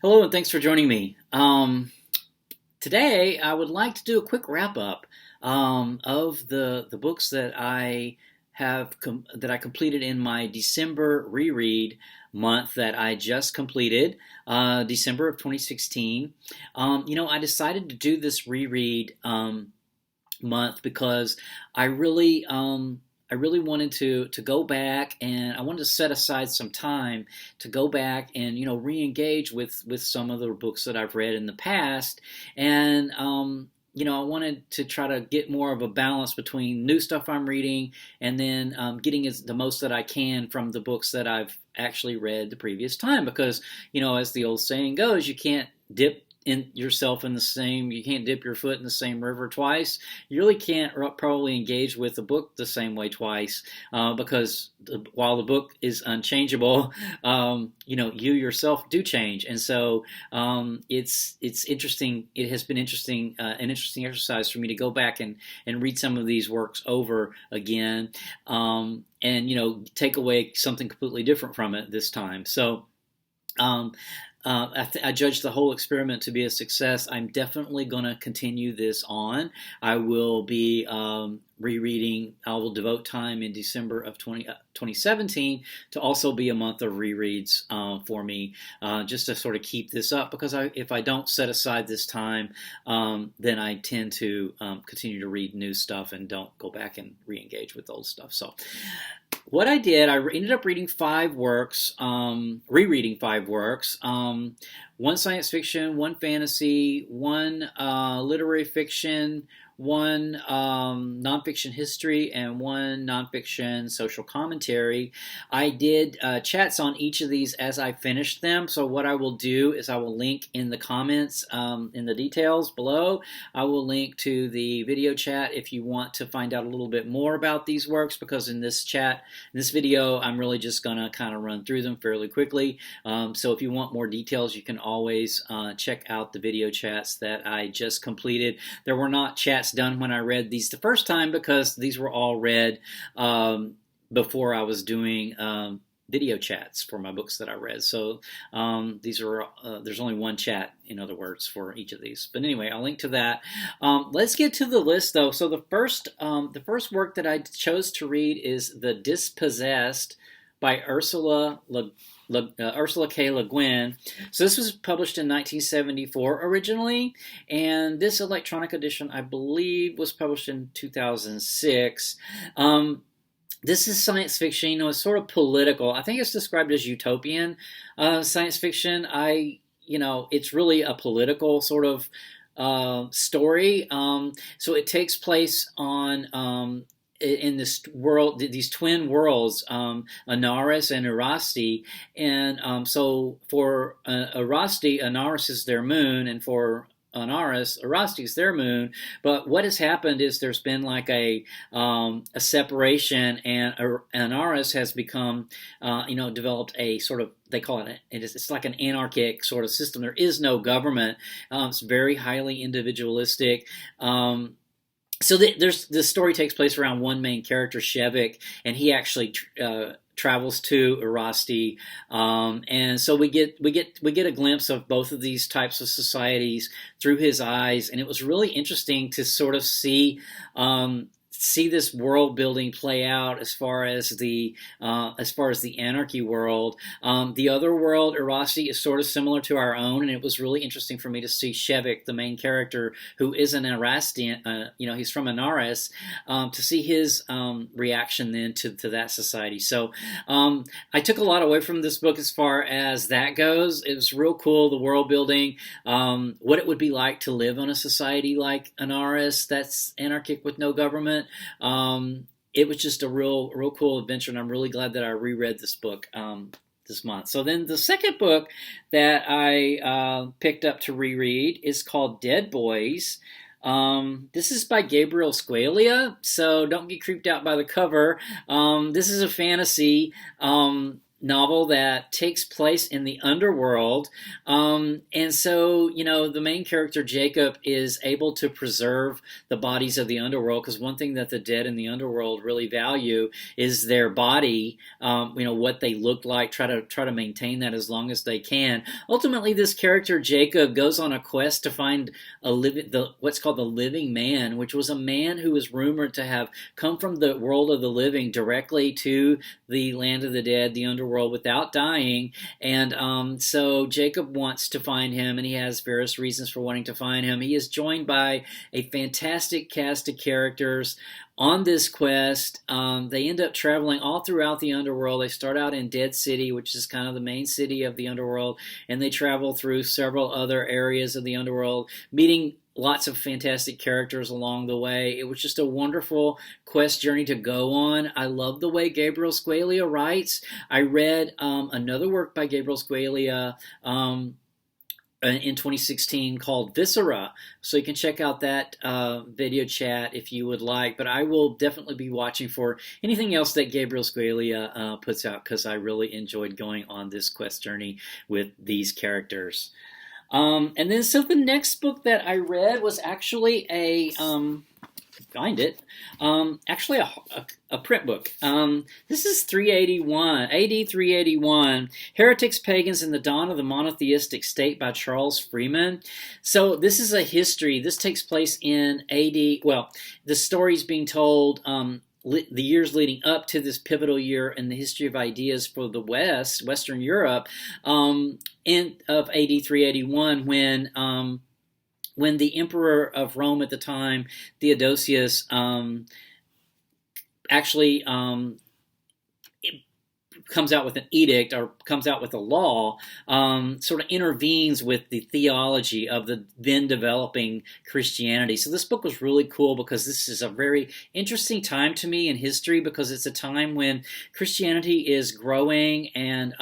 Hello, and thanks for joining me. Today, I would like to do a quick wrap up of the books that I completed in my December reread month that I just completed, December of 2016. I decided to do this reread month because I really I really wanted to go back, and I wanted to set aside some time to go back and re-engage with some of the books that I've read in the past, and I wanted to try to get more of a balance between new stuff I'm reading and then getting the most that I can from the books that I've actually read the previous time, because as the old saying goes, you can't dip you can't dip your foot in the same river twice. You really can't probably engage with the book the same way twice, because while the book is unchangeable, you yourself do change. And so it's interesting. It has been interesting, an interesting exercise for me to go back and read some of these works over again, and take away something completely different from it this time. So um, I judge the whole experiment to be a success. I'm definitely going to continue this on. I will be rereading. I will devote time in December of 2017 to also be a month of rereads for me, just to sort of keep this up, because if I don't set aside this time, then I tend to continue to read new stuff and don't go back and re-engage with old stuff. So what I did, I ended up reading 5 works, rereading 5 works, one science fiction, one fantasy, one literary fiction, one nonfiction history, and one nonfiction social commentary. I did chats on each of these as I finished them. So what I will do is I will link in the comments, in the details below. I will link to the video chat if you want to find out a little bit more about these works, because in this video, I'm really just going to kind of run through them fairly quickly. So if you want more details, you can always check out the video chats that I just completed. There were not chats done when I read these the first time, because these were all read before I was doing video chats for my books that I read. So there's only one chat, in other words, for each of these. But anyway, I'll link to that. Let's get to the list, though. So the first work that I chose to read is The Dispossessed by Ursula K. Le Guin. So this was published in 1974 originally, and this electronic edition, I believe, was published in 2006. This is science fiction. It's sort of political. I think it's described as utopian science fiction. It's really a political sort of story. So it takes place on in this world, these twin worlds, Anaris and Erasti, and so for Erasti, Anaris is their moon, and for Anaris, Erasti is their moon. But what has happened is there's been like a separation, and Anaris has become, developed a sort of, they call it's like an anarchic sort of system. There is no government. It's very highly individualistic. So the story takes place around one main character, Shevik, and he actually travels to Erasti, and so we get a glimpse of both of these types of societies through his eyes, and it was really interesting to sort of see this world building play out as far as the anarchy world. The other world, Erasti, is sort of similar to our own, and it was really interesting for me to see Shevik, the main character, who is an Erastian, he's from Anaris, to see his reaction then to that society. So I took a lot away from this book as far as that goes. It was real cool, the world building, what it would be like to live on a society like Anaris that's anarchic with no government. It was just a real cool adventure, and I'm really glad that I reread this book this month. So then the second book that I picked up to reread is called Dead Boys. This is by Gabriel Squalia, so don't get creeped out by the cover. This is a fantasy. novel that takes place in the underworld. And so, the main character, Jacob, is able to preserve the bodies of the underworld, because one thing that the dead in the underworld really value is their body, what they look like, try to maintain that as long as they can. Ultimately, this character, Jacob, goes on a quest to find what's called the living man, which was a man who was rumored to have come from the world of the living directly to the land of the dead, the underworld, without dying. And so Jacob wants to find him, and he has various reasons for wanting to find him. He is joined by a fantastic cast of characters on this quest. They end up traveling all throughout the underworld. They start out in Dead City, which is kind of the main city of the underworld, and they travel through several other areas of the underworld, meeting lots of fantastic characters along the way. It was just a wonderful quest journey to go on. I love the way Gabriel Squalia writes. I read another work by Gabriel Squalia in 2016 called Viscera, so you can check out that video chat if you would like. But I will definitely be watching for anything else that Gabriel Squalia puts out, because I really enjoyed going on this quest journey with these characters. And then, so the next book that I read was actually find it, actually a print book. This is 381, AD 381, Heretics, Pagans, and the Dawn of the Monotheistic State by Charles Freeman. So this is a history. This takes place in AD, well, the story's being told the years leading up to this pivotal year in the history of ideas for the Western Europe, of AD 381, when the emperor of Rome at the time, Theodosius, actually comes out with an edict, or comes out with a law, sort of intervenes with the theology of the then developing Christianity. So this book was really cool, because this is a very interesting time to me in history, because it's a time when Christianity is growing, and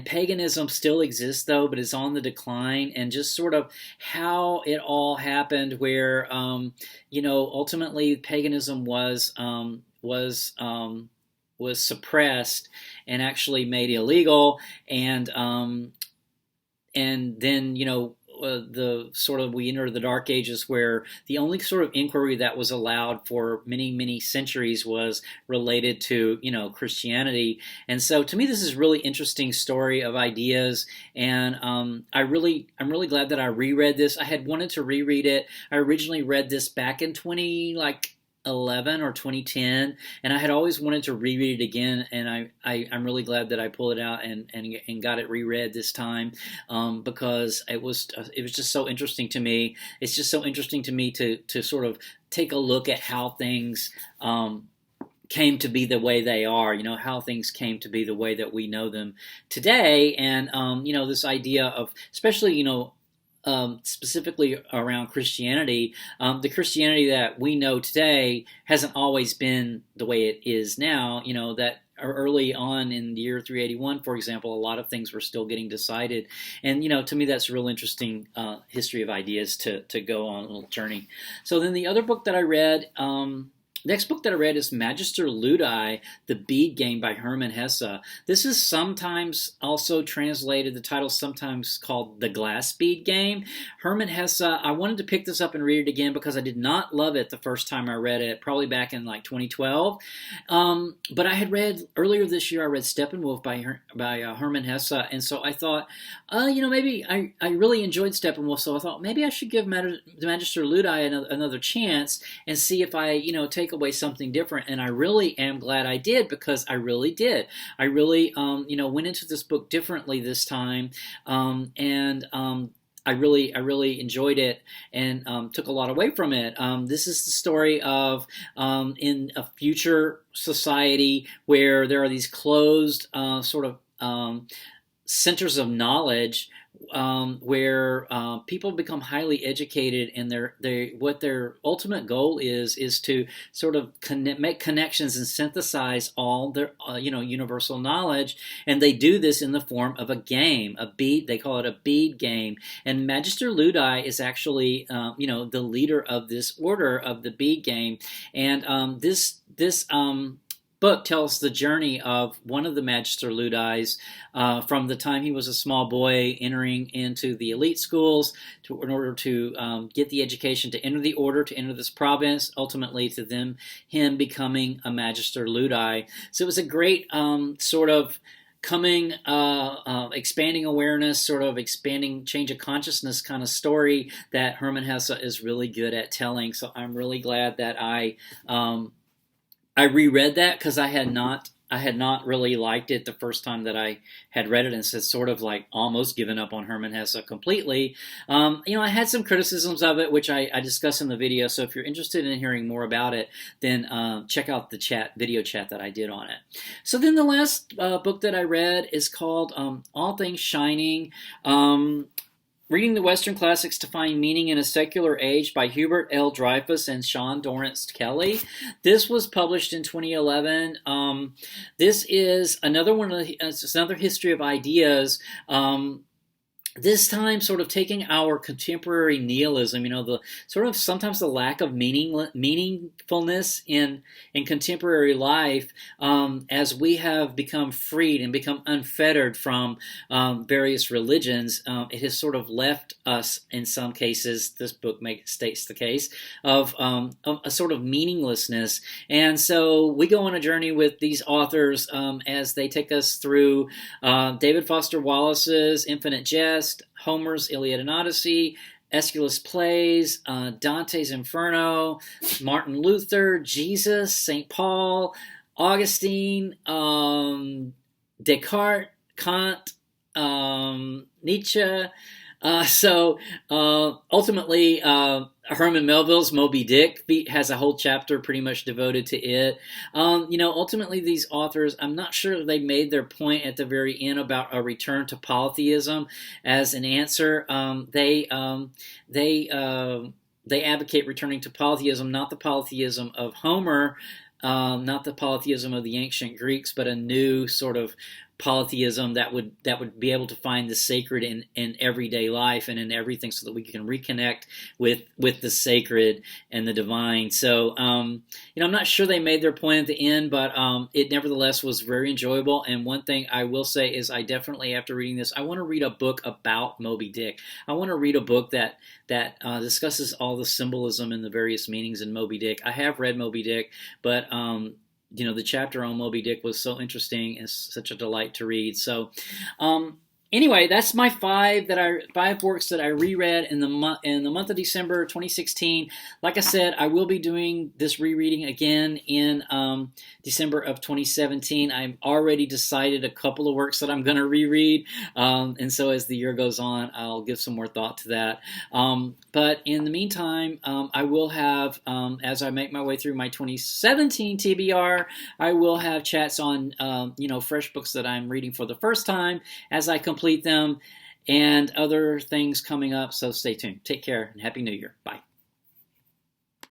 paganism still exists, though, but it's on the decline, and just sort of how it all happened, where ultimately paganism was suppressed and actually made illegal, and then the sort of, we enter the Dark Ages, where the only sort of inquiry that was allowed for many centuries was related to Christianity. And so to me, this is a really interesting story of ideas, and I'm really glad that I reread this. I had wanted to reread it. I originally read this back in 2011 or 2010, and I had always wanted to reread it again, and I'm really glad that I pulled it out and got it reread this time, because it was just so interesting to me. It's just so interesting to me to sort of take a look at how things came to be the way they are, how things came to be the way that we know them today, and this idea of, especially specifically around Christianity, the Christianity that we know today hasn't always been the way it is now. That early on in the year 381, for example, a lot of things were still getting decided. And, to me, that's a real interesting history of ideas to go on a little journey. So then the other book that I read, next book that I read is Magister Ludi, The Bead Game by Hermann Hesse. This is sometimes also translated, the title sometimes called The Glass Bead Game. Hermann Hesse, I wanted to pick this up and read it again, because I did not love it the first time I read it, probably back in 2012. But I had read, earlier this year, I read Steppenwolf by Hermann Hesse, and so I thought, maybe I really enjoyed Steppenwolf, so I thought maybe I should give Magister Ludi another chance and see if I, take away something different. And I really am glad I did, because I really did. I really, went into this book differently this time, and I really enjoyed it, and took a lot away from it. This is the story of in a future society where there are these closed sort of centers of knowledge, where people become highly educated, and what their ultimate goal is to sort of make connections and synthesize all their universal knowledge, and they do this in the form of a game, a bead. They call it a bead game, and Magister Ludi is actually the leader of this order of the bead game, and this book tells the journey of one of the Magister Ludis from the time he was a small boy entering into the elite schools in order to get the education to enter the order, to enter this province, ultimately to him becoming a Magister Ludi. So it was a great sort of coming, expanding awareness, sort of expanding change of consciousness kind of story that Hermann Hesse is really good at telling. So I'm really glad that I reread that, because I had not really liked it the first time that I had read it, and so sort of like almost given up on Hermann Hesse completely. I had some criticisms of it, which I discuss in the video. So if you're interested in hearing more about it, then check out the video chat that I did on it. So then the last book that I read is called All Things Shining. Reading the Western Classics to Find Meaning in a Secular Age by Hubert L. Dreyfus and Sean Dorrance Kelly. This was published in 2011. This is another another history of ideas. This time sort of taking our contemporary nihilism, the sort of sometimes the lack of meaningfulness in contemporary life, as we have become freed and become unfettered from various religions. It has sort of left us, in some cases, this book states the case, of a sort of meaninglessness. And so we go on a journey with these authors as they take us through David Foster Wallace's Infinite Jest, Homer's Iliad and Odyssey, Aeschylus Plays, Dante's Inferno, Martin Luther, Jesus, St. Paul, Augustine, Descartes, Kant, Nietzsche. Ultimately, Herman Melville's Moby Dick has a whole chapter pretty much devoted to it. Ultimately these authors, I'm not sure they made their point at the very end about a return to polytheism as an answer. They advocate returning to polytheism, not the polytheism of Homer, not the polytheism of the ancient Greeks, but a new sort of polytheism that would be able to find the sacred in everyday life and in everything, so that we can reconnect with the sacred and the divine. So I'm not sure they made their point at the end, but it nevertheless was very enjoyable. And one thing I will say is, I definitely, after reading this, I want to read a book about Moby Dick. I want to read a book that discusses all the symbolism and the various meanings in Moby Dick. I have read Moby Dick, but the chapter on Moby Dick was so interesting and such a delight to read. So, anyway, that's my five works that I reread in the month of December 2016. Like I said, I will be doing this rereading again in December of 2017. I've already decided a couple of works that I'm going to reread, and so as the year goes on, I'll give some more thought to that. But in the meantime, I will have, as I make my way through my 2017 TBR, I will have chats on fresh books that I'm reading for the first time as I complete them, and other things coming up. So stay tuned. Take care and Happy New Year. Bye.